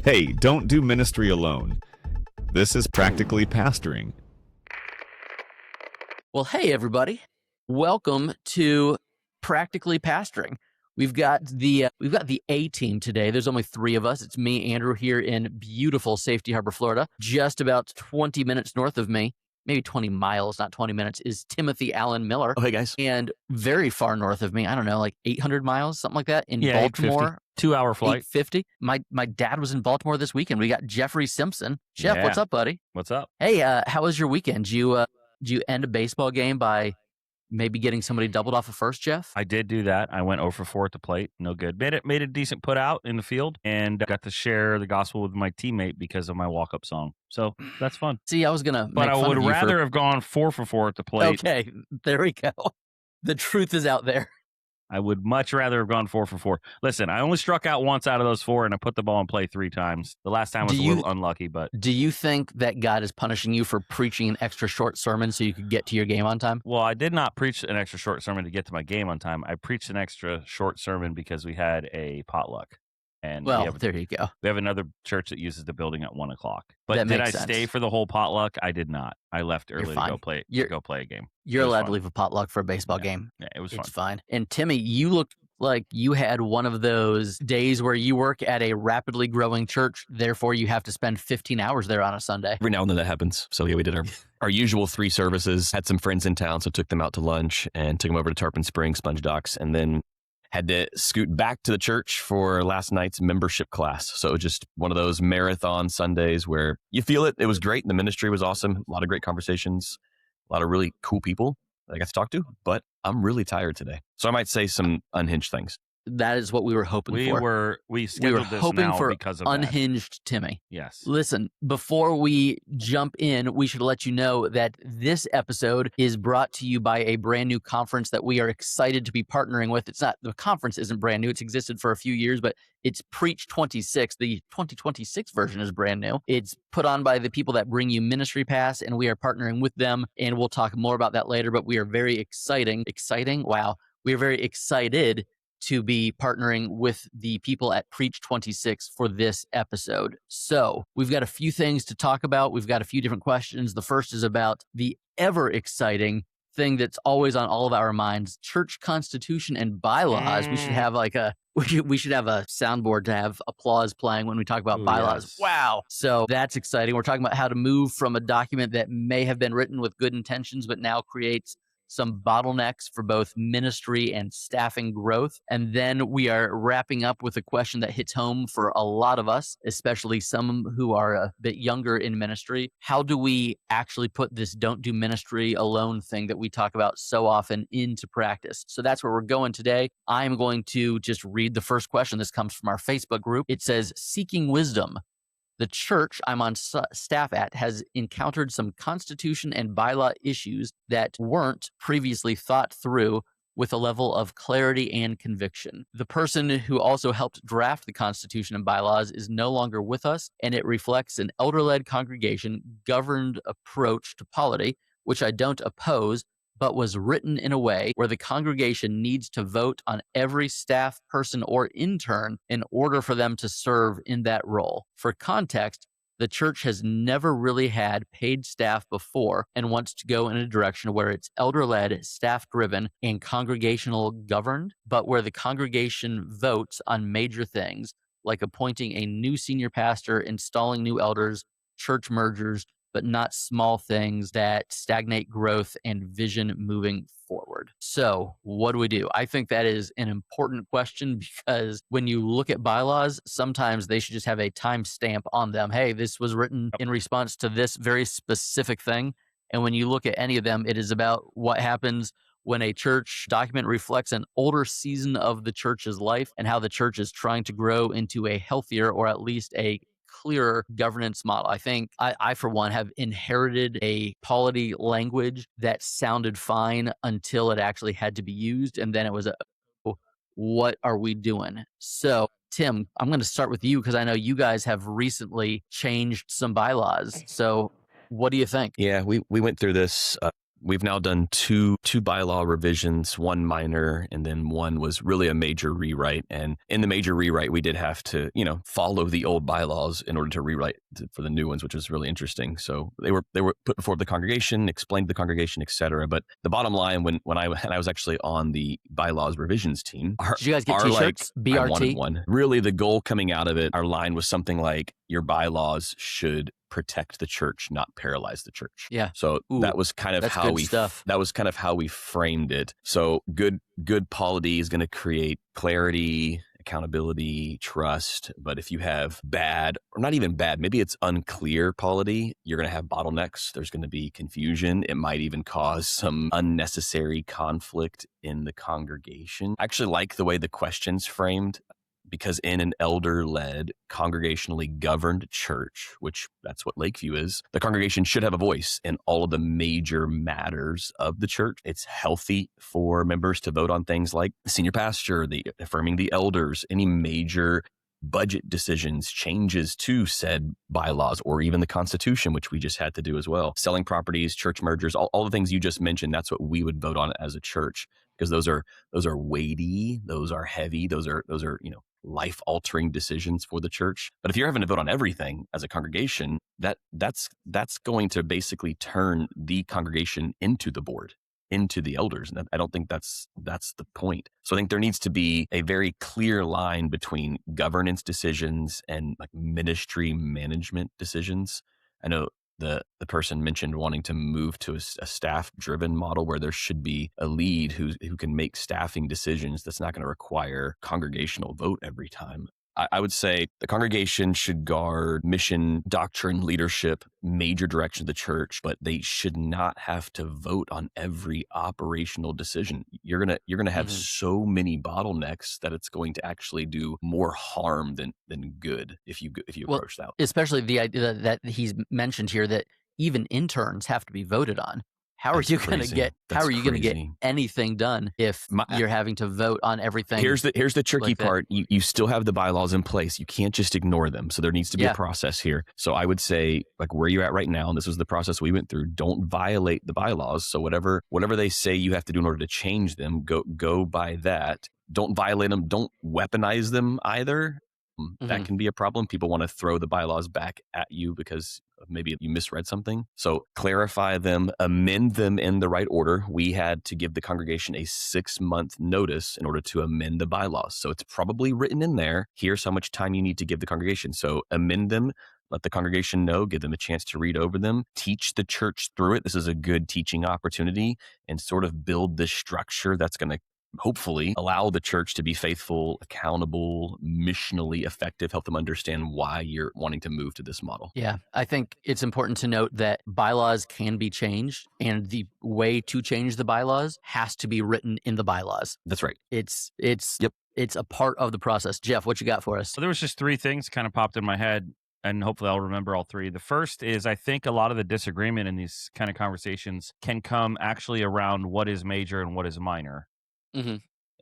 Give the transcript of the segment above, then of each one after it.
Hey, don't do ministry alone. This is practically pastoring. Well, hey, everybody. Welcome to Practically Pastoring. We've got the A team today. There's only 3 of us. It's me, Andrew, here in beautiful Safety Harbor, Florida. Just about 20 minutes north of me, maybe 20 miles, not 20 minutes, is Timothy Allen Miller. Oh, hey, guys. And very far north of me, I don't know, like 800 miles, something like that, in Baltimore. 2-hour flight. 850. My dad was in Baltimore this weekend. We got Jeffrey Simpson. Jeff, Yeah. what's up, buddy? What's up? Hey, how was your weekend? Did you end a baseball game by maybe getting somebody doubled off a first, Jeff? I did do that. I went 0 for 4 at the plate. No good. Made a decent put out in the field and got to share the gospel with my teammate because of my walk-up song. So that's fun. See, I was going to But I would rather have gone 4 for 4 at the plate. Okay, there we go. The truth is out there. I would much rather have gone 4 for 4. Listen, I only struck out once out of those 4, and I put the ball in play 3 times. The last time was a little unlucky, but... Do you think that God is punishing you for preaching an extra short sermon so you could get to your game on time? Well, I did not preach an extra short sermon to get to my game on time. I preached an extra short sermon because we had a potluck. And there you go. We have another church that uses the building at 1 o'clock. But That did makes I sense. stay for the whole potluck? I did not. I left early to fine. go play a game. You're It was allowed fun. to leave a potluck for a baseball game. Yeah, it was fun. It's fine. And Timmy, you looked like you had one of those days where you work at a rapidly growing church, therefore you have to spend 15 hours there on a Sunday. Every now and then that happens. So yeah, we did our usual 3 services, had some friends in town, so took them out to lunch and took them over to Tarpon Springs, Sponge Docks, and then had to scoot back to the church for last night's membership class. So just one of those marathon Sundays where you feel it. It was great. The ministry was awesome. A lot of great conversations, a lot of really cool people that I got to talk to, but I'm really tired today. So I might say some unhinged things. That is what we were hoping for. We We scheduled were this hoping now for because of unhinged Timmy. that. Yes. Listen, before we jump in, we should let you know that this episode is brought to you by a brand new conference that we are excited to be partnering with. The conference isn't brand new. It's existed for a few years, but it's Preach 26. The 2026 version is brand new. It's put on by the people that bring you Ministry Pass, and we are partnering with them, and we'll talk more about that later, but we are very exciting? Wow. We are very excited to be partnering with the people at Preach 26 for this episode. So we've got a few things to talk about. We've got a few different questions. The first is about the ever exciting thing that's always on all of our minds, church constitution and bylaws. We should have we should have a soundboard to have applause playing when we talk about bylaws. Yes. Wow. So that's exciting. We're talking about how to move from a document that may have been written with good intentions, but now creates some bottlenecks for both ministry and staffing growth. And then we are wrapping up with a question that hits home for a lot of us, especially some who are a bit younger in ministry. How do we actually put this don't do ministry alone thing that we talk about so often into practice? So that's where we're going today. I'm going to just read the first question. This comes from our Facebook group. It says, seeking wisdom. The church I'm on staff at has encountered some constitution and bylaw issues that weren't previously thought through with a level of clarity and conviction. The person who also helped draft the constitution and bylaws is no longer with us, and it reflects an elder-led congregation governed approach to polity, which I don't oppose, but was written in a way where the congregation needs to vote on every staff person or intern in order for them to serve in that role. For context, the church has never really had paid staff before and wants to go in a direction where it's elder-led, staff-driven, and congregational governed, but where the congregation votes on major things like appointing a new senior pastor, installing new elders, church mergers, but not small things that stagnate growth and vision moving forward. So what do we do? I think that is an important question because when you look at bylaws, sometimes they should just have a timestamp on them. Hey, this was written in response to this very specific thing. And when you look at any of them, it is about what happens when a church document reflects an older season of the church's life and how the church is trying to grow into a healthier or at least a clearer governance model. I think I, for one, have inherited a polity language that sounded fine until it actually had to be used. And then it was, what are we doing? So, Tim, I'm going to start with you because I know you guys have recently changed some bylaws. So what do you think? Yeah, we went through this We've now done two bylaw revisions, one minor, and then one was really a major rewrite. And in the major rewrite, we did have to, follow the old bylaws in order to rewrite for the new ones, which was really interesting. So they were put before the congregation, explained to the congregation, et cetera. But the bottom line, when I was actually on the bylaws revisions team, did you guys get t-shirts? BRT? I wanted one. Really, the goal coming out of it, our line was something like, your bylaws should protect the church, not paralyze the church. Yeah. So that was kind of how we framed it. So good polity is going to create clarity, accountability, trust. But if you have bad, or not even bad, maybe it's unclear polity, you're going to have bottlenecks. There's going to be confusion. It might even cause some unnecessary conflict in the congregation. I actually like the way the question's framed, because in an elder-led, congregationally governed church, which that's what Lakeview is, the congregation should have a voice in all of the major matters of the church. It's healthy for members to vote on things like the senior pastor, the affirming the elders, any major budget decisions, changes to said bylaws, or even the Constitution, which we just had to do as well. Selling properties, church mergers, all the things you just mentioned, that's what we would vote on as a church, because those are weighty, those are heavy, those are life-altering decisions for the church. But if you're having to vote on everything as a congregation, that's going to basically turn the congregation into the board, into the elders. And I don't think that's the point. So I think there needs to be a very clear line between governance decisions and like ministry management decisions. I know the person mentioned wanting to move to a staff-driven model where there should be a lead who can make staffing decisions that's not going to require congregational vote every time. I would say the congregation should guard mission, doctrine, leadership, major direction of the church, but they should not have to vote on every operational decision. You're gonna have so many bottlenecks that it's going to actually do more harm than good if you approach that. Especially the idea that he's mentioned here that even interns have to be voted on. How are you going to get anything done if you're having to vote on everything? Here's the tricky part. You still have the bylaws in place. You can't just ignore them. So there needs to be a process here. So I would say, like where you're at right now, and this was the process we went through, don't violate the bylaws. So whatever they say you have to do in order to change them, go by that. Don't violate them. Don't weaponize them either. That can be a problem. People want to throw the bylaws back at you because maybe you misread something. So clarify them, amend them in the right order. We had to give the congregation a 6-month notice in order to amend the bylaws. So it's probably written in there. Here's how much time you need to give the congregation. So amend them. Let the congregation know, give them a chance to read over them, teach the church through it. This is a good teaching opportunity, and sort of build this structure that's going to hopefully allow the church to be faithful, accountable, missionally effective, help them understand why you're wanting to move to this model. Yeah, I think it's important to note that bylaws can be changed, and the way to change the bylaws has to be written in the bylaws. That's right. It's a part of the process. Jeff, what you got for us? So there was just 3 things kind of popped in my head, and hopefully I'll remember all 3. The first is, I think a lot of the disagreement in these kind of conversations can come actually around what is major and what is minor.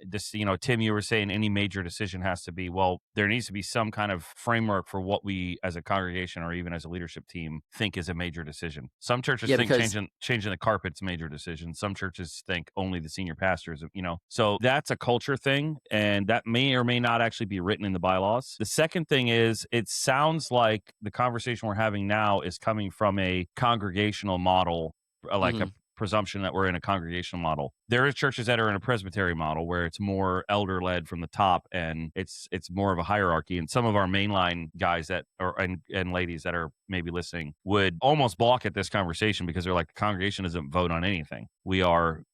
This, Tim, you were saying any major decision has to be, well, there needs to be some kind of framework for what we as a congregation or even as a leadership team think is a major decision. Some churches think changing the carpet's a major decision. Some churches think only the senior pastors, So that's a culture thing, and that may or may not actually be written in the bylaws. The second thing is, it sounds like the conversation we're having now is coming from a congregational model, like a presumption that we're in a congregational model. There are churches that are in a presbytery model where it's more elder-led from the top, and it's more of a hierarchy. And some of our mainline guys and ladies that are maybe listening would almost balk at this conversation because they're like, the congregation doesn't vote on anything. We're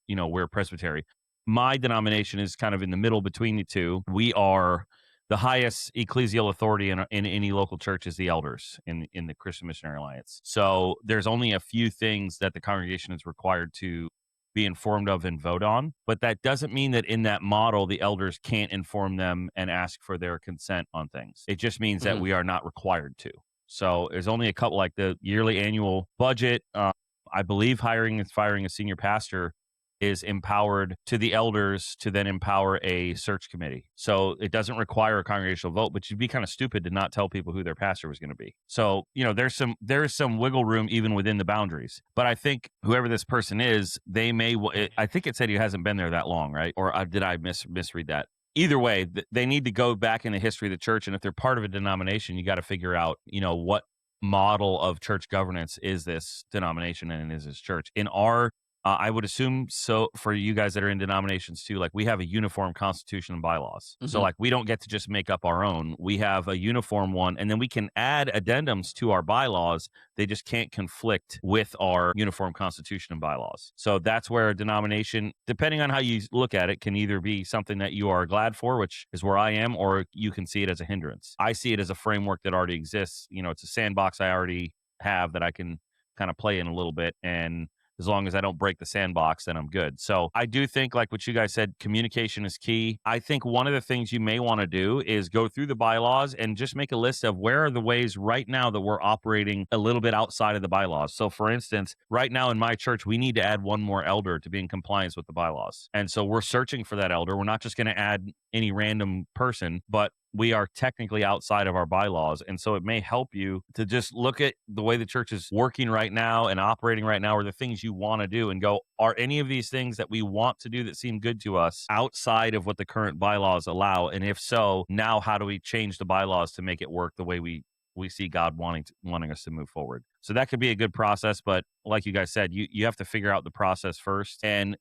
presbytery. My denomination is kind of in the middle between the two. We are the highest ecclesial authority in any local church is the elders in the Christian Missionary Alliance. So there's only a few things that the congregation is required to be informed of and vote on. But that doesn't mean that in that model, the elders can't inform them and ask for their consent on things. It just means that we are not required to. So there's only a couple, like the yearly annual budget. I believe hiring and firing a senior pastor is empowered to the elders to then empower a search committee. So it doesn't require a congregational vote, but you'd be kind of stupid to not tell people who their pastor was going to be. So, there's some wiggle room even within the boundaries. But I think whoever this person is, I think it said he hasn't been there that long, right? Or did I misread that? Either way, they need to go back in the history of the church. And if they're part of a denomination, you got to figure out, what model of church governance is this denomination and is this church. In our I would assume so for you guys that are in denominations too, like we have a uniform constitution and bylaws. Mhm. So like we don't get to just make up our own. We have a uniform one, and then we can add addendums to our bylaws. They just can't conflict with our uniform constitution and bylaws. So that's where a denomination, depending on how you look at it, can either be something that you are glad for, which is where I am, or you can see it as a hindrance. I see it as a framework that already exists. It's a sandbox I already have that I can kind of play in a little bit, and as long as I don't break the sandbox, then I'm good. So I do think, like what you guys said, communication is key. I think one of the things you may want to do is go through the bylaws and just make a list of where are the ways right now that we're operating a little bit outside of the bylaws. So for instance, right now in my church, we need to add one more elder to be in compliance with the bylaws. And so we're searching for that elder. We're not just going to add any random person, but we are technically outside of our bylaws. And so it may help you to just look at the way the church is working right now and operating right now, or the things you want to do, and go, are any of these things that we want to do that seem good to us outside of what the current bylaws allow? And if so, now how do we change the bylaws to make it work the way we see God wanting us to move forward? So that could be a good process. But like you guys said, you have to figure out the process first. And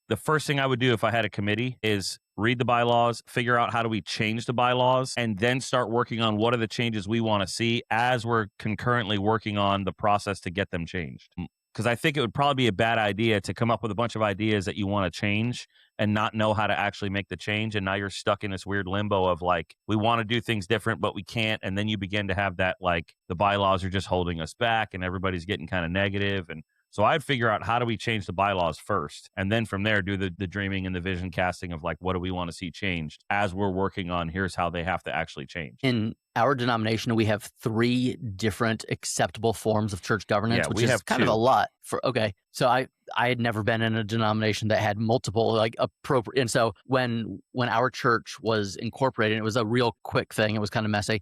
the first thing I would do if I had a committee is read the bylaws, figure out how do we change the bylaws, and then start working on what are the changes we want to see as we're concurrently working on the process to get them changed. Because I think it would probably be a bad idea to come up with a bunch of ideas that you want to change and not know how to actually make the change. And now you're stuck in this weird limbo of like, we want to do things different, but we can't. And then you begin to have that, like, the bylaws are just holding us back and everybody's getting kind of negative. And so I'd figure out how do we change the bylaws first, and then from there do the dreaming and the vision casting of like, what do we want to see changed as we're working on here's how they have to actually change. In our denomination, we have 3 different acceptable forms of church governance, Yeah, which we is have kind of 2. a lot for, okay. So I had never been in a denomination that had multiple like appropriate. And so when our church was incorporated, it was a real quick thing. It was kind of messy.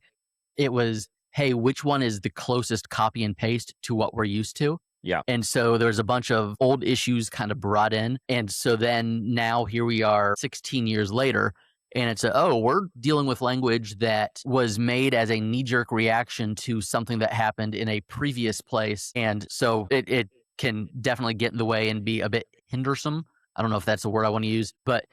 It was, hey, which one is the closest copy and paste to what we're used to? Yeah. And so there's a bunch of old issues kind of brought in. And so then now here we are 16 years later, and it's we're dealing with language that was made as a knee-jerk reaction to something that happened in a previous place. And so it can definitely get in the way and be a bit hindersome. I don't know if that's the word I want to use, but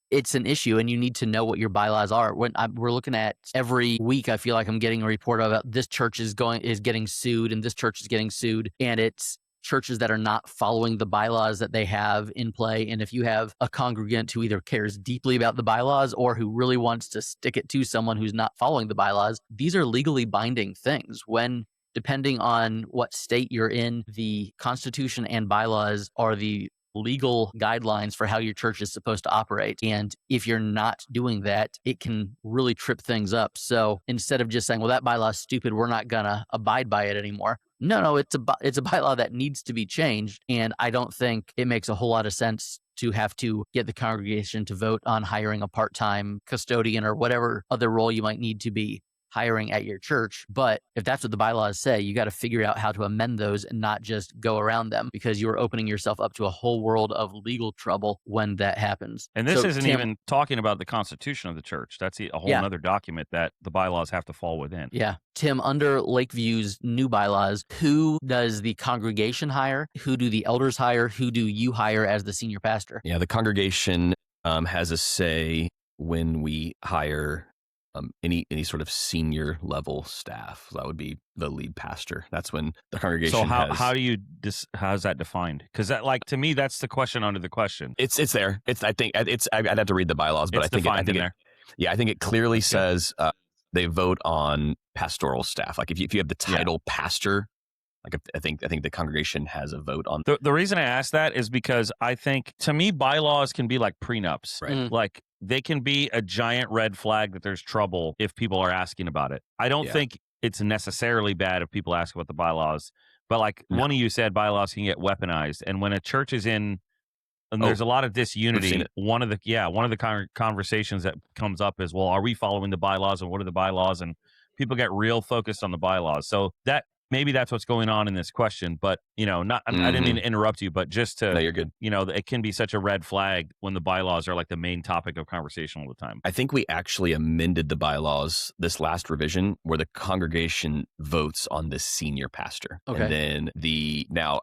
it's an issue, and you need to know what your bylaws are. We're looking at every week, I feel like I'm getting a report about this church is getting sued, and this church is getting sued, and it's churches that are not following the bylaws that they have in play. And if you have a congregant who either cares deeply about the bylaws or who really wants to stick it to someone who's not following the bylaws, these are legally binding things. When, depending on what state you're in, the Constitution and bylaws are the legal guidelines for how your church is supposed to operate. And if you're not doing that, it can really trip things up. So instead of just saying, well, that bylaw is stupid, we're not going to abide by it anymore. No, it's a bylaw that needs to be changed. And I don't think it makes a whole lot of sense to have to get the congregation to vote on hiring a part-time custodian or whatever other role you might need to be hiring at your church. But if that's what the bylaws say, you got to figure out how to amend those and not just go around them, because you're opening yourself up to a whole world of legal trouble when that happens. And this So, isn't Tim, even talking about the Constitution of the church. That's a whole other document that the bylaws have to fall within. Yeah. Tim, under Lakeview's new bylaws, who does the congregation hire? Who do the elders hire? Who do you hire as the senior pastor? Yeah, the congregation has a say when we hire any sort of senior level staff. So that would be the lead pastor. That's when the congregation. So how's that defined? Because that, like, to me, that's the question under the question. It's there. I'd have to read the bylaws, but It's defined in there. I think it clearly says they vote on pastoral staff. Like if you have the title pastor, like I think the congregation has a vote on. The reason I ask that is because I think, to me, bylaws can be like prenups. Right. Mm. Like they can be a giant red flag that there's trouble if people are asking about it. I don't think it's necessarily bad if people ask about the bylaws, but like one of you said, bylaws can get weaponized. And when a church is in And there's a lot of We've seen disunity. it. One of the conversations that comes up is, well, are we following the bylaws, and what are the bylaws? And people get real focused on the bylaws. So that maybe that's what's going on in this question. But I didn't mean to interrupt you, but just No, to you're good. it can be such a red flag when the bylaws are like the main topic of conversation all the time. I think we actually amended the bylaws this last revision where the congregation votes on the senior pastor. Okay. And then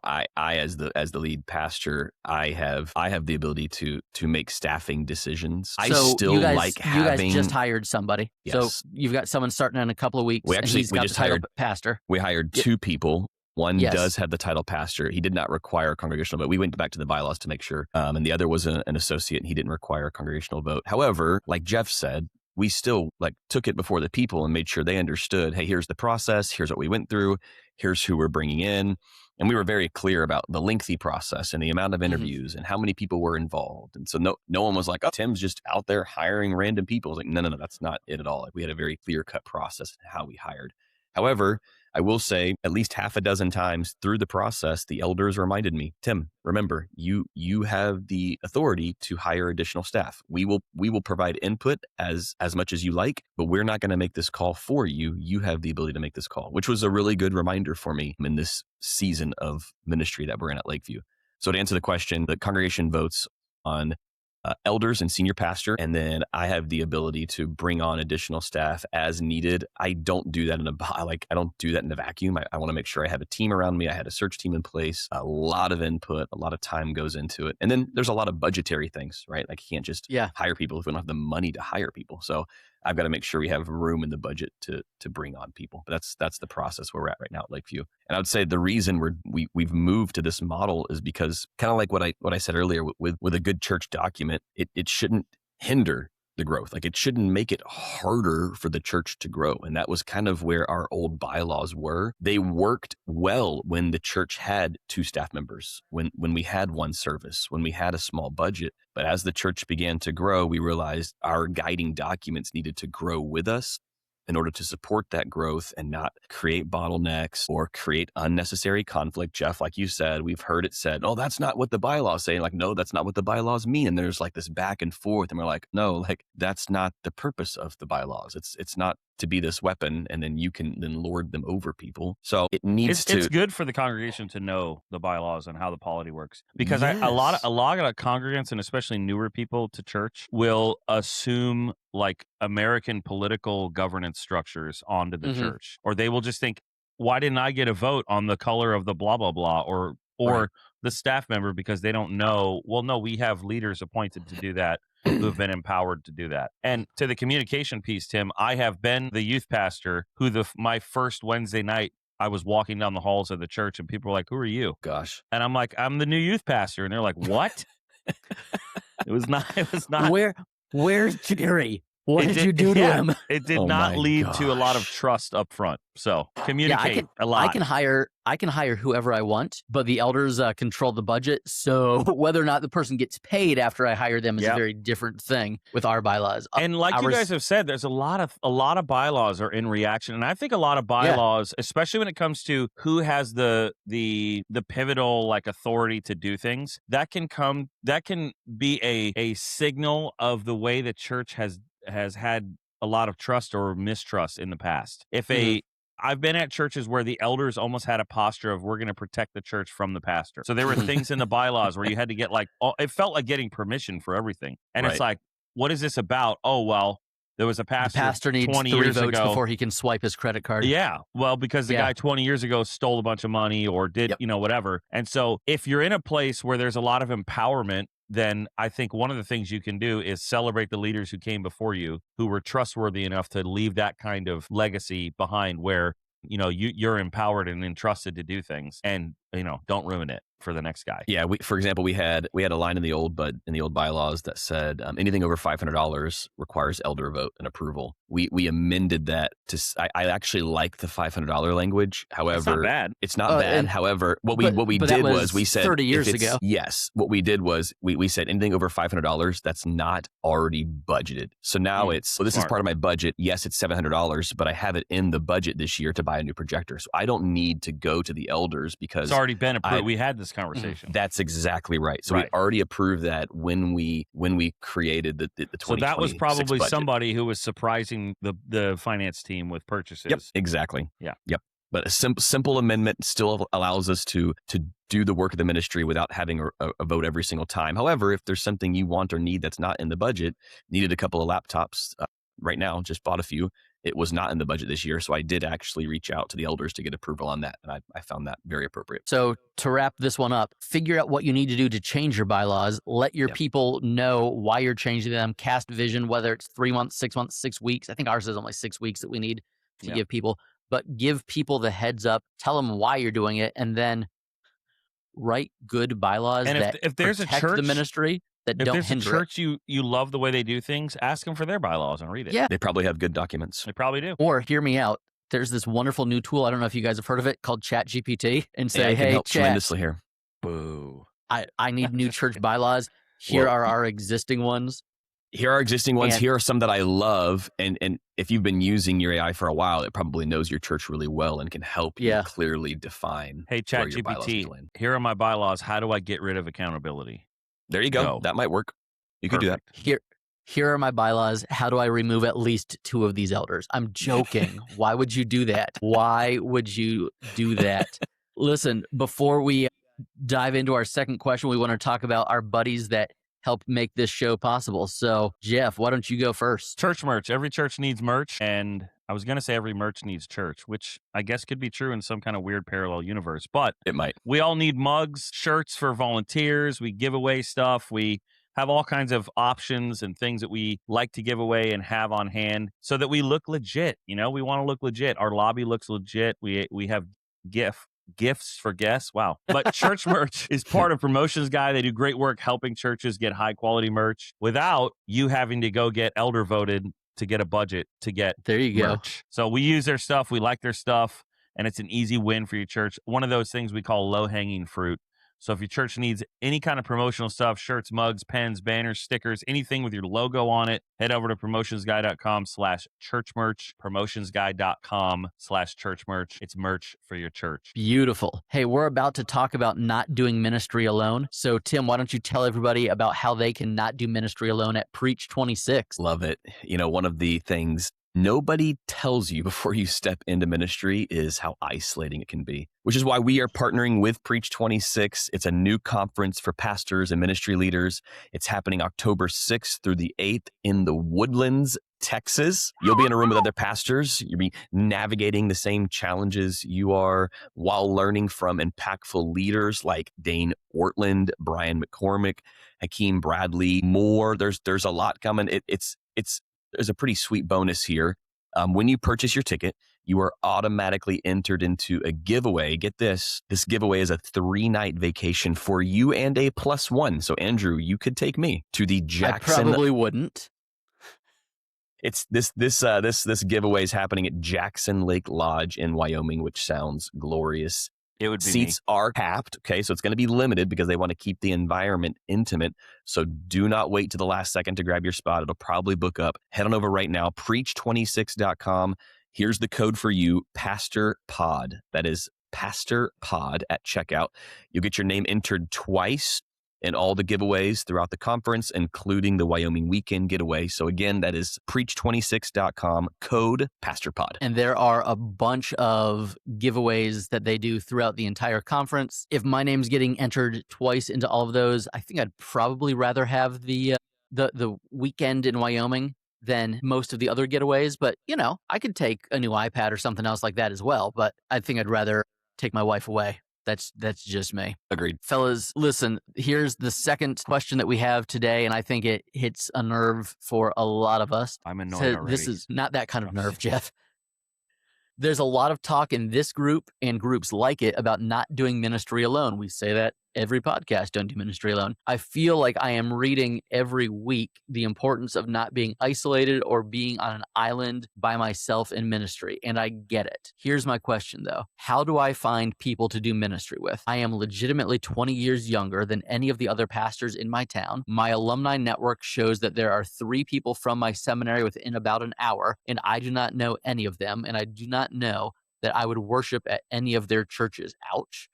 I as the lead pastor, I have the ability to make staffing decisions. I So still you guys, like you having. guys just hired somebody. So Yes. you've got someone starting in a couple of weeks. We and actually- he's we got just the title hired- pastor. We hired Yep. 2 people. One Yes. does have the title pastor. He did not require a congregational vote. We went back to the bylaws to make sure. And the other was an associate, and he didn't require a congregational vote. However, like Jeff said, we still took it before the people and made sure they understood, hey, here's the process. Here's what we went through. Here's who we're bringing in. And we were very clear about the lengthy process and the amount of interviews and how many people were involved. And so no one was like, oh, Tim's just out there hiring random people. It's like, no, that's not it at all. We had a very clear-cut process in how we hired. However, I will say at least half a dozen times through the process, the elders reminded me, Tim, remember, you have the authority to hire additional staff. We will provide input as much as you like, but we're not going to make this call for you. You have the ability to make this call, which was a really good reminder for me in this season of ministry that we're in at Lakeview. So to answer the question, the congregation votes on elders and senior pastor, and then I have the ability to bring on additional staff as needed. I don't do that in a vacuum. I want to make sure I have a team around me. I had a search team in place. A lot of input, a lot of time goes into it, and then there's a lot of budgetary things, right? Like you can't just hire people if we don't have the money to hire people. So I've got to make sure we have room in the budget to bring on people. But that's the process where we're at right now at Lakeview. And I would say the reason we've moved to this model is because kind of like what I said earlier with a good church document, it shouldn't hinder the growth. Like it shouldn't make it harder for the church to grow. And that was kind of where our old bylaws were. They worked well when the church had 2 staff members, when we had 1 service, when we had a small budget. But as the church began to grow, we realized our guiding documents needed to grow with us in order to support that growth and not create bottlenecks or create unnecessary conflict. Jeff, like you said, we've heard it said, oh, that's not what the bylaws say. Like, no, that's not what the bylaws mean. And there's this back and forth. And we're like, no, that's not the purpose of the bylaws. It's not to be this weapon and then you can then lord them over people. So it needs It's good for the congregation to know the bylaws and how the polity works, because a lot of congregants, and especially newer people to church, will assume American political governance structures onto the church, or they will just think, why didn't I get a vote on the color of the blah blah blah or Right. the staff member, because they don't know. Well, no, we have leaders appointed to do that who have been empowered to do that. And to the communication piece, Tim, I have been the youth pastor who my first Wednesday night, I was walking down the halls of the church and people were like, who are you? Gosh. And I'm like, I'm the new youth pastor. And they're like, what? It was not. Where's Jerry? What It did you do to him? It did Oh not my lead to a lot of gosh. trust up front. So communicate a lot. I can hire whoever I want, but the elders control the budget. So whether or not the person gets paid after I hire them is a very different thing with our bylaws. And like you guys have said, there's a lot of bylaws are in reaction, and I think a lot of bylaws, especially when it comes to who has the pivotal authority to do things, that can be a signal of the way the church has had a lot of trust or mistrust in the past. I've been at churches where the elders almost had a posture of, we're going to protect the church from the pastor. So there were things in the bylaws where you had to get it felt like getting permission for everything. And it's like, what is this about? Oh, well, there was a pastor. The pastor needs 20 3 years votes ago before he can swipe his credit card. Yeah. Well, because the guy 20 years ago stole a bunch of money or did, whatever. And so if you're in a place where there's a lot of empowerment, then I think one of the things you can do is celebrate the leaders who came before you, who were trustworthy enough to leave that kind of legacy behind, where you're empowered and entrusted to do things, and don't ruin it for the next guy. Yeah, for example, we had a line in the old bylaws that said anything over $500 requires elder vote and approval. we amended that to. I actually like the $500 language. However, It's not bad. It's not bad. However, what we but did that was we said 30 years ago. Yes, what we did was we said anything over $500 that's not already budgeted. So now this is part of my budget. Yes, it's $700, but I have it in the budget this year to buy a new projector. So I don't need to go to the elders because It's already been approved. We had this conversation. That's exactly right. So we already approved that when we created the 2026 So that was probably budget. somebody who was surprising the finance team with purchases. Yep, exactly. Yeah. Yep. But a simple amendment still allows us to do the work of the ministry without having a vote every single time. However, if there's something you want or need that's not in the budget, needed a couple of laptops right now, just bought a few. It was not in the budget this year. So I did actually reach out to the elders to get approval on that. And I found that very appropriate. So to wrap this one up, figure out what you need to do to change your bylaws. Let your people know why you're changing them. Cast vision, whether it's 3 months, 6 months, 6 weeks. I think ours is only 6 weeks that we need to give people. But give people the heads up. Tell them why you're doing it. And then write good bylaws And that if there's protect a church, the ministry, that if don't there's a hinder church you love the way they do things, ask them for their bylaws and read it. Yeah. They probably have good documents. They probably do. Or hear me out. There's this wonderful new tool. I don't know if you guys have heard of it, called ChatGPT, and say, I can hey, help Chat, tremendously here. Boo. I need new church bylaws. Here are our existing ones. Here are existing ones. And- Here are some that I love. And if you've been using your AI for a while, it probably knows your church really well and can help you clearly define Hey, where your bylaws need ChatGPT, to land. here are my bylaws. How do I get rid of accountability? There you go. That might work. You could do that. Here are my bylaws. How do I remove at least 2 of these elders? I'm joking. Why would you do that? Why would you do that? Listen, before we dive into our second question, we want to talk about our buddies that help make this show possible. So, Jeff, why don't you go first? Church merch. Every church needs merch. And I was going to say every merch needs church, which I guess could be true in some kind of weird parallel universe. But it might. We all need mugs, shirts for volunteers. We give away stuff. We have all kinds of options and things that we like to give away and have on hand so that we look legit. You know, we want to look legit. Our lobby looks legit. We have gifts for guests. Wow. But church merch is part of Promotions Guy. They do great work helping churches get high quality merch without you having to go get elder voted to get a budget to get merch. So we use their stuff. We like their stuff. And it's an easy win for your church. One of those things we call low hanging fruit. So if your church needs any kind of promotional stuff, shirts, mugs, pens, banners, stickers, anything with your logo on it, head over to promotionsguy.com/churchmerch, promotionsguy.com/churchmerch. It's merch for your church. Beautiful. Hey, we're about to talk about not doing ministry alone. So Tim, why don't you tell everybody about how they can not do ministry alone at Preach 26? Love it. You know, one of the things nobody tells you before you step into ministry is how isolating it can be, which is why we are partnering with Preach 26. It's a new conference for pastors and ministry leaders. It's happening October 6th through the 8th in the Woodlands, Texas. You'll be in a room with other pastors. You'll be navigating the same challenges you are while learning from impactful leaders like Dane Ortland, Brian McCormick, Hakeem Bradley, more. There's a lot coming. There's a pretty sweet bonus here. When you purchase your ticket, you are automatically entered into a giveaway. Get this. This giveaway is a 3-night vacation for you and a +1. So Andrew, you could take me to the Jackson. I probably wouldn't. It's this giveaway is happening at Jackson Lake Lodge in Wyoming, which sounds glorious. It would be Seats are capped, okay? So it's going to be limited because they want to keep the environment intimate. So do not wait to the last second to grab your spot. It'll probably book up. Head on over right now, preach26.com. Here's the code for you, Pastor Pod. That is Pastor Pod at checkout. You'll get your name entered twice in all the giveaways throughout the conference, including the Wyoming weekend getaway. So again, that is preach26.com, code PastorPod. And there are a bunch of giveaways that they do throughout the entire conference. If my name's getting entered twice into all of those, I think I'd probably rather have the weekend in Wyoming than most of the other getaways. But, you know, I could take a new iPad or something else like that as well. But I think I'd rather take my wife away. That's just me. Agreed. Fellas, listen, here's the second question that we have today, and I think it hits a nerve for a lot of us. I'm annoyed So already. this is not that kind of nerve, Jeff. There's a lot of talk in this group and groups like it about not doing ministry alone. We say that every podcast, Don't Do Ministry Alone. I feel like I am reading every week the importance of not being isolated or being on an island by myself in ministry. And I get it. Here's my question though. How do I find people to do ministry with? I am legitimately 20 years younger than any of the other pastors in my town. My alumni network shows that there are 3 people from my seminary within about an hour, and I do not know any of them. And I do not know that I would worship at any of their churches. Ouch.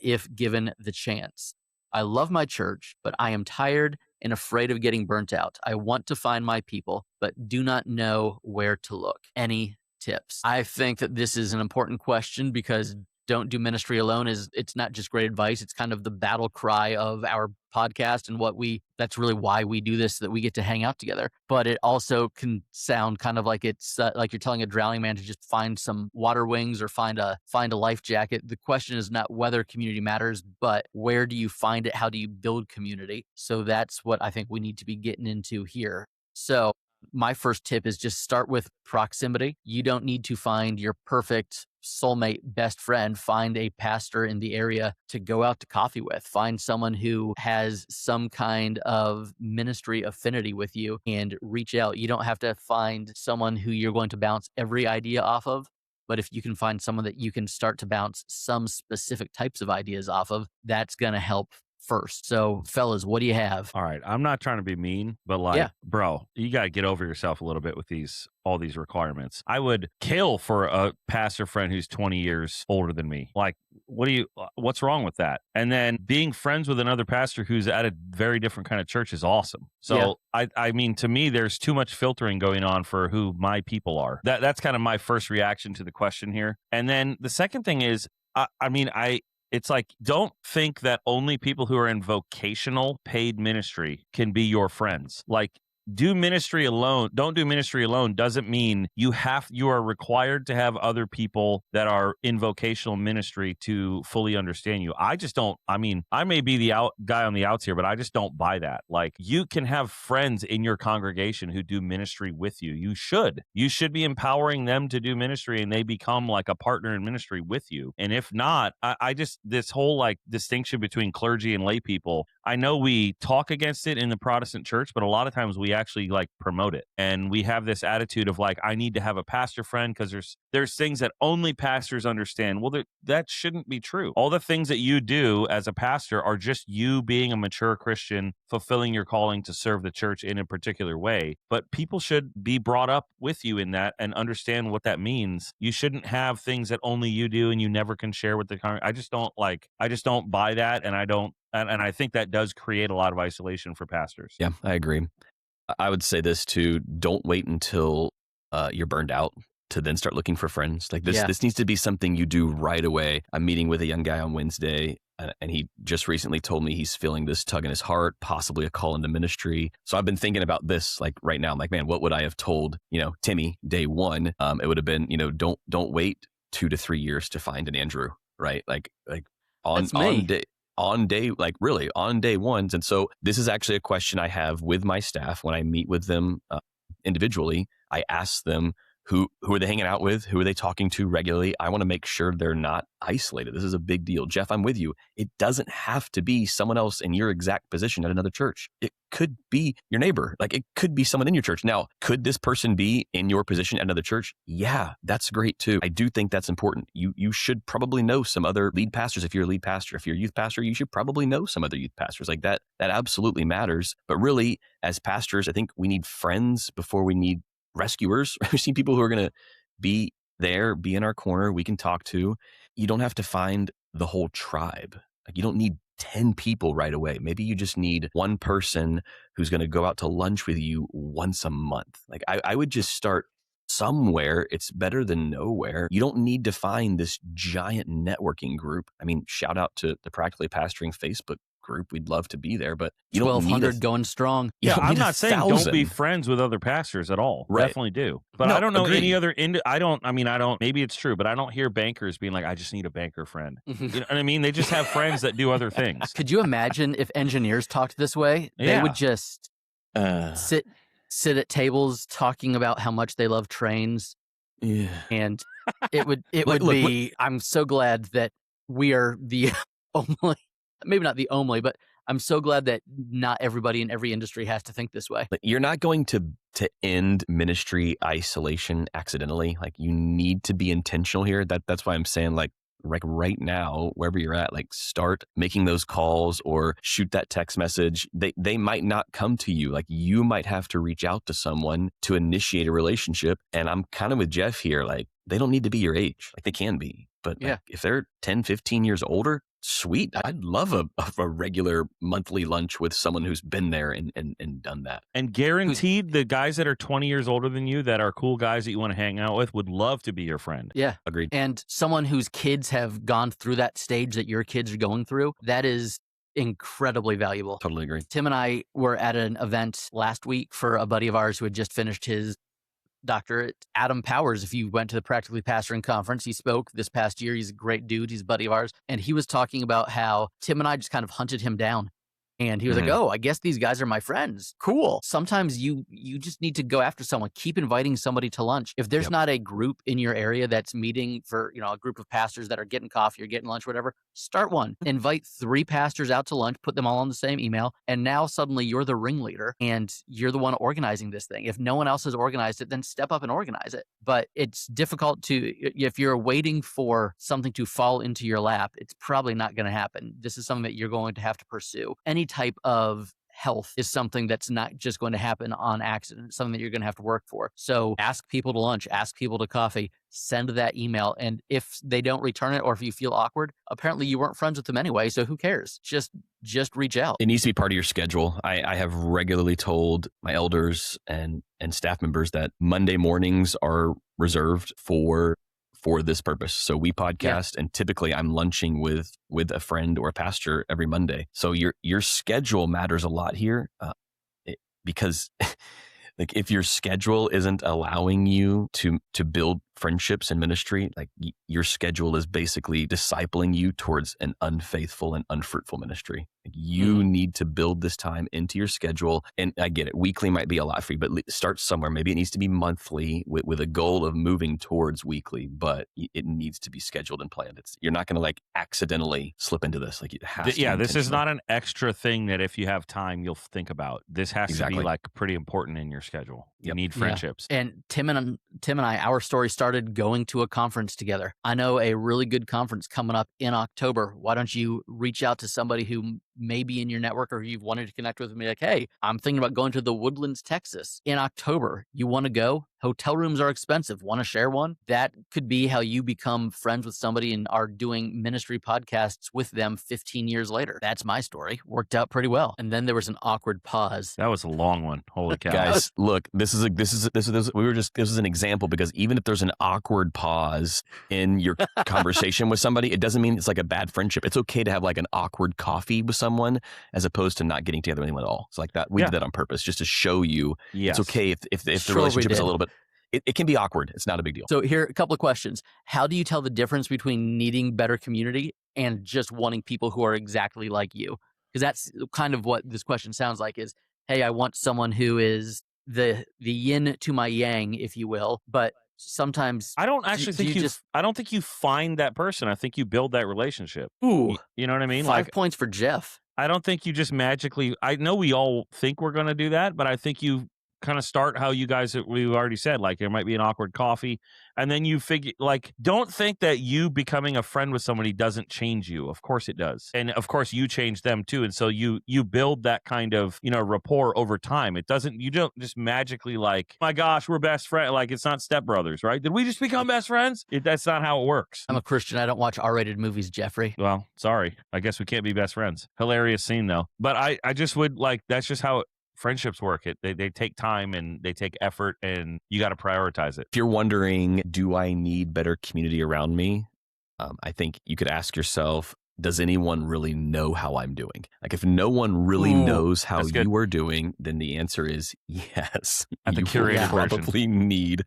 If given the chance. I love my church, but I am tired and afraid of getting burnt out. I want to find my people, but do not know where to look. Any tips? I think that this is an important question because Don't Do Ministry Alone it's not just great advice. It's kind of the battle cry of our podcast and that's really why we do this, so that we get to hang out together. But it also can sound kind of like it's like you're telling a drowning man to just find some water wings or find a life jacket. The question is not whether community matters, but where do you find it? How do you build community? So that's what I think we need to be getting into here. So my first tip is just start with proximity. You don't need to find your perfect soulmate best friend. Find a pastor in the area to go out to coffee with. Find someone who has some kind of ministry affinity with you and reach out. You don't have to find someone who you're going to bounce every idea off of. But if you can find someone that you can start to bounce some specific types of ideas off of, that's going to help first. So fellas, what do you have? All right. I'm not trying to be mean, but bro, you got to get over yourself a little bit with all these requirements. I would kill for a pastor friend who's 20 years older than me. Like, what's wrong with that? And then being friends with another pastor who's at a very different kind of church is awesome. So I mean, to me, there's too much filtering going on for who my people are. That's kind of my first reaction to the question here. And then the second thing is, it's like, don't think that only people who are in vocational paid ministry can be your friends. Like, do ministry alone. Don't do ministry alone doesn't mean you are required to have other people that are in vocational ministry to fully understand you. I may be the guy on the outs here, but I just don't buy that. Like, you can have friends in your congregation who do ministry with you. You should be empowering them to do ministry, and they become like a partner in ministry with you. And if not, this whole like distinction between clergy and lay people, I know we talk against it in the Protestant church, but a lot of times we actually like promote it. And we have this attitude of like, I need to have a pastor friend because there's things that only pastors understand. Well, that shouldn't be true. All the things that you do as a pastor are just you being a mature Christian, fulfilling your calling to serve the church in a particular way. But people should be brought up with you in that and understand what that means. You shouldn't have things that only you do and you never can share with the congregation. I just don't buy that. And I think that does create a lot of isolation for pastors. Yeah, I agree. I would say this too: don't wait until you're burned out to then start looking for friends. Like this, This needs to be something you do right away. I'm meeting with a young guy on Wednesday, and he just recently told me he's feeling this tug in his heart, possibly a call into ministry. So I've been thinking about this like right now. I'm like, man, what would I have told Timmy day one? It would have been don't wait 2 to 3 years to find an Andrew, right? Like on day one. And so this is actually a question I have with my staff when I meet with them individually. I ask them, who are they hanging out with? Who are they talking to regularly? I want to make sure they're not isolated. This is a big deal. Jeff, I'm with you. It doesn't have to be someone else in your exact position at another church. It could be your neighbor. Like, it could be someone in your church. Now, could this person be in your position at another church? Yeah, that's great too. I do think that's important. You should probably know some other lead pastors. If you're a lead pastor, if you're a youth pastor, you should probably know some other youth pastors. Like that absolutely matters. But really, as pastors, I think we need friends before we need rescuers. We've seen people who are going to be there, be in our corner, we can talk to. You don't have to find the whole tribe. Like, you don't need 10 people right away. Maybe you just need one person who's going to go out to lunch with you once a month. Like, I would just start somewhere. It's better than nowhere. You don't need to find this giant networking group. I mean, shout out to the Practically Pastoring Facebook group. We'd love to be there, but you don't need 1,200 going strong. Yeah, I'm not saying don't be friends with other pastors at all. Right. Definitely do. But no, I don't know any other. I don't. Maybe it's true, but I don't hear bankers being like, I just need a banker friend. You know what I mean? They just have friends that do other things. Could you imagine if engineers talked this way? Yeah. They would just sit at tables talking about how much they love trains. Yeah. And it would be. I'm so glad that we are the only maybe not the only, but I'm so glad that not everybody in every industry has to think this way. Like, you're not going to end ministry isolation accidentally. Like, you need to be intentional here. That's why I'm saying, like right now, wherever you're at, like, start making those calls or shoot that text message. They might not come to you. Like, you might have to reach out to someone to initiate a relationship. And I'm kind of with Jeff here. Like, they don't need to be your age. Like, they can be, but like, if they're 10, 15 years older, sweet. I'd love a regular monthly lunch with someone who's been there and done that. And guaranteed the guys that are 20 years older than you, that are cool guys that you want to hang out with, would love to be your friend. Yeah. Agreed. And someone whose kids have gone through that stage that your kids are going through, that is incredibly valuable. Totally agree. Tim and I were at an event last week for a buddy of ours who had just finished his doctorate. Adam Powers, if you went to the Practically Pastoring Conference, he spoke this past year. He's a great dude. He's a buddy of ours. And he was talking about how Tim and I just kind of hunted him down. And he was like, oh, I guess these guys are my friends. Cool. Sometimes you just need to go after someone. Keep inviting somebody to lunch. If there's not a group in your area that's meeting for, a group of pastors that are getting coffee or getting lunch, whatever, start one. Invite 3 pastors out to lunch, put them all on the same email. And now suddenly you're the ringleader and you're the one organizing this thing. If no one else has organized it, then step up and organize it. But it's difficult if you're waiting for something to fall into your lap, it's probably not going to happen. This is something that you're going to have to pursue. Any type of health is something that's not just going to happen on accident. It's something that you're going to have to work for. So ask people to lunch, ask people to coffee, send that email. And if they don't return it, or if you feel awkward, apparently you weren't friends with them anyway. So who cares? Just reach out. It needs to be part of your schedule. I have regularly told my elders and staff members that Monday mornings are reserved for this purpose. So we podcast, and typically I'm lunching with a friend or a pastor every Monday. So your schedule matters a lot here, because like, if your schedule isn't allowing you to build friendships in ministry, like, your schedule is basically discipling you towards an unfaithful and unfruitful ministry. Like, you need to build this time into your schedule. And I get it, weekly might be a lot for you, but start somewhere. Maybe it needs to be monthly with a goal of moving towards weekly, but it needs to be scheduled and planned. You're not going to, like, accidentally slip into this. Like, it has to be this is intentional. not an extra thing that if you have time, you'll think about. This has to be, like, pretty important in your schedule. You need friendships. And Tim and I, our story started going to a conference together. I know a really good conference coming up in October. Why don't you reach out to somebody who may be in your network, or you've wanted to connect with, and be like, hey, I'm thinking about going to the Woodlands, Texas in October. You want to go? Hotel rooms are expensive. Want to share one? That could be how you become friends with somebody and are doing ministry podcasts with them 15 years later. That's my story. Worked out pretty well. And then there was an awkward pause. That was a long one. Holy cow. Guys, look, this is an example, because even if there's an awkward pause in your conversation with somebody, it doesn't mean it's like a bad friendship. It's okay to have, like, an awkward coffee with someone, as opposed to not getting together with anyone at all. It's like that. We did that on purpose, just to show you it's okay if the relationship is a little bit, it can be awkward. It's not a big deal. So here are a couple of questions. How do you tell the difference between needing better community and just wanting people who are exactly like you? Because that's kind of what this question sounds like, is, hey, I want someone who is the yin to my yang, if you will. But sometimes I don't actually I don't think you find that person. I think you build that relationship. Ooh, you know what I mean? 5 points for Jeff. I don't think you just magically, I know we all think we're going to do that, but I think you kind of start how you guys, we've already said, like, there might be an awkward coffee, and then you figure, like, don't think that you becoming a friend with somebody doesn't change you. Of course it does. And of course you change them too. And so you build that kind of, rapport over time. You don't just magically, like, my gosh, we're best friends. Like, it's not stepbrothers, right? Did we just become best friends? That's not how it works. I'm a Christian. I don't watch R-rated movies, Jeffrey. Well, sorry. I guess we can't be best friends. Hilarious scene though. But I just would, like, that's just how friendships work. They take time and they take effort, and you got to prioritize it. If you're wondering, do I need better community around me? I think you could ask yourself, does anyone really know how I'm doing? Like, if no one really knows how you are doing, then the answer is yes. At the you curated probably need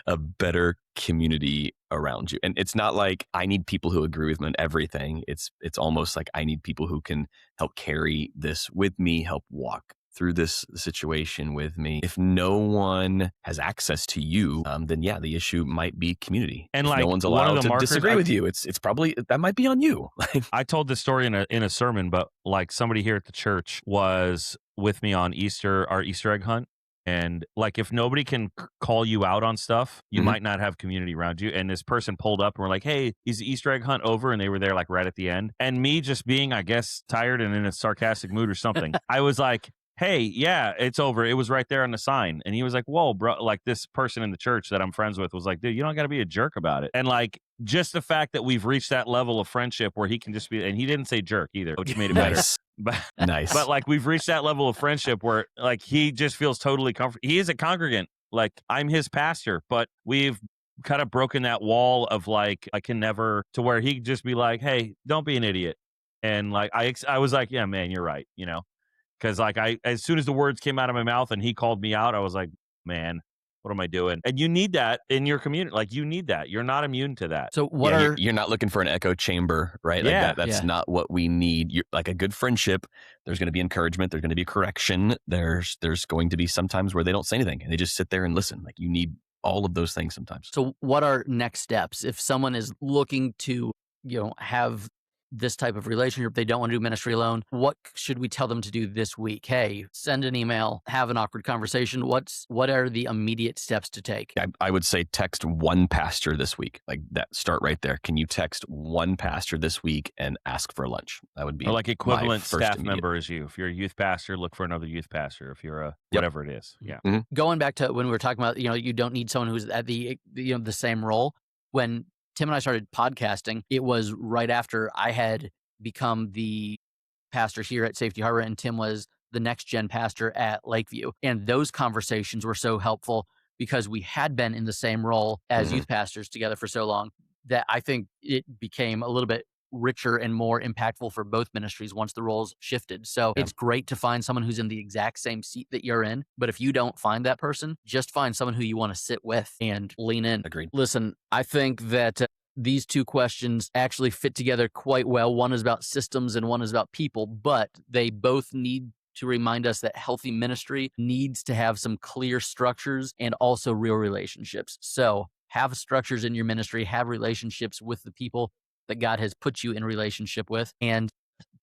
a better community around you. And it's not like I need people who agree with me on everything. It's almost like I need people who can help carry this with me, help walk through this situation with me. If no one has access to you, then yeah, the issue might be community. And if like no one's one of allowed the to markers, disagree with you, it's probably, that might be on you. I told this story in a sermon, but like somebody here at the church was with me on our Easter egg hunt. And like, if nobody can call you out on stuff, you might not have community around you. And this person pulled up and we're like, hey, is the Easter egg hunt over? And they were there like right at the end. And me just being, I guess, tired and in a sarcastic mood or something, I was like, hey, yeah, it's over. It was right there on the sign. And he was like, whoa, bro. Like this person in the church that I'm friends with was like, dude, you don't got to be a jerk about it. And like, just the fact that we've reached that level of friendship where he can just be, and he didn't say jerk either, which made it better. Nice. But like we've reached that level of friendship where like he just feels totally comfortable. He is a congregant. Like I'm his pastor, but we've kind of broken that wall of like, I can never, to where he could just be like, hey, don't be an idiot. And like, I was like, yeah, man, you're right. You know, cause like as soon as the words came out of my mouth and he called me out, I was like, man, what am I doing? And you need that in your community. Like you need that. You're not immune to that. So you're not looking for an echo chamber, right? Like that's not what we need. You're like a good friendship. There's going to be encouragement. There's going to be correction. There's going to be sometimes where they don't say anything and they just sit there and listen. Like you need all of those things sometimes. So what are next steps if someone is looking to, have this type of relationship, they don't want to do ministry alone? What should we tell them to do this week? Hey, send an email, have an awkward conversation. What are the immediate steps to take? I would say text one pastor this week. Like that, start right there. Can you text one pastor this week and ask for lunch? That would be or like equivalent staff immediate member as you. If you're a youth pastor, look for another youth pastor. If you're a whatever it is. Yeah. Mm-hmm. Going back to when we were talking about, you don't need someone who's at the same role. When Tim and I started podcasting, it was right after I had become the pastor here at Safety Harbor and Tim was the next gen pastor at Lakeview. And those conversations were so helpful because we had been in the same role as youth pastors together for so long that I think it became a little bit richer and more impactful for both ministries once the roles shifted. So it's great to find someone who's in the exact same seat that you're in. But if you don't find that person, just find someone who you want to sit with and lean in. Agreed. Listen, I think that these two questions actually fit together quite well. One is about systems and one is about people, but they both need to remind us that healthy ministry needs to have some clear structures and also real relationships. So have structures in your ministry, have relationships with the people that God has put you in relationship with, and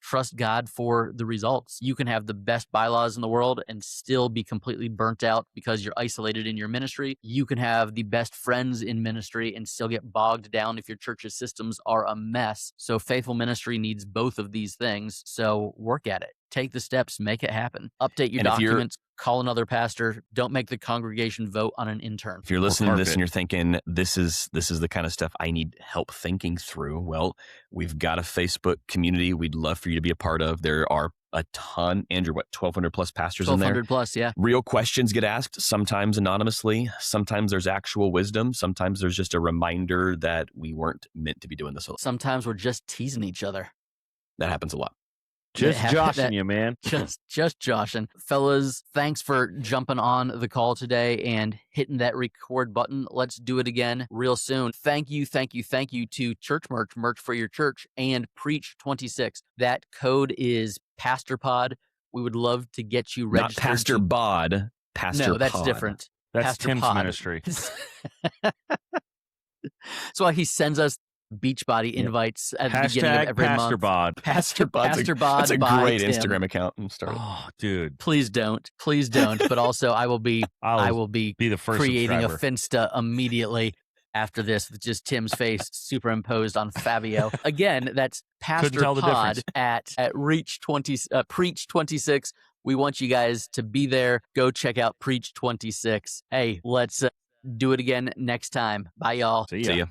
trust God for the results. You can have the best bylaws in the world and still be completely burnt out because you're isolated in your ministry. You can have the best friends in ministry and still get bogged down if your church's systems are a mess. So faithful ministry needs both of these things. So work at it. Take the steps, make it happen. Update your documents, call another pastor. Don't make the congregation vote on an intern. If you're listening to this and you're thinking, this is the kind of stuff I need help thinking through, well, we've got a Facebook community we'd love for you to be a part of. There are a ton, Andrew, 1,200 plus pastors in there? 1,200 plus, yeah. Real questions get asked, sometimes anonymously. Sometimes there's actual wisdom. Sometimes there's just a reminder that we weren't meant to be doing this. Sometimes we're just teasing each other. That happens a lot. Just joshing you, man. Just joshing. Fellas, thanks for jumping on the call today and hitting that record button. Let's do it again real soon. Thank you to Church Merch for your church, and Preach 26. That code is PastorPod. We would love to get you registered. Not Pastor Bod. Pastor No, that's Pod. different. That's Pastor Tim's Pod. ministry. So he sends us Beachbody invites at the beginning of every Pastor month. Bod. Pastor Bod. That's a by great Tim. Instagram account. Start. Oh, dude. Please don't. But also, I will be the first creating subscriber. a Finsta immediately after this with just Tim's face superimposed on Fabio. Again, that's Pastor tell the Pod difference. at Preach 26. We want you guys to be there. Go check out Preach 26. Hey, let's do it again next time. Bye, y'all. See ya.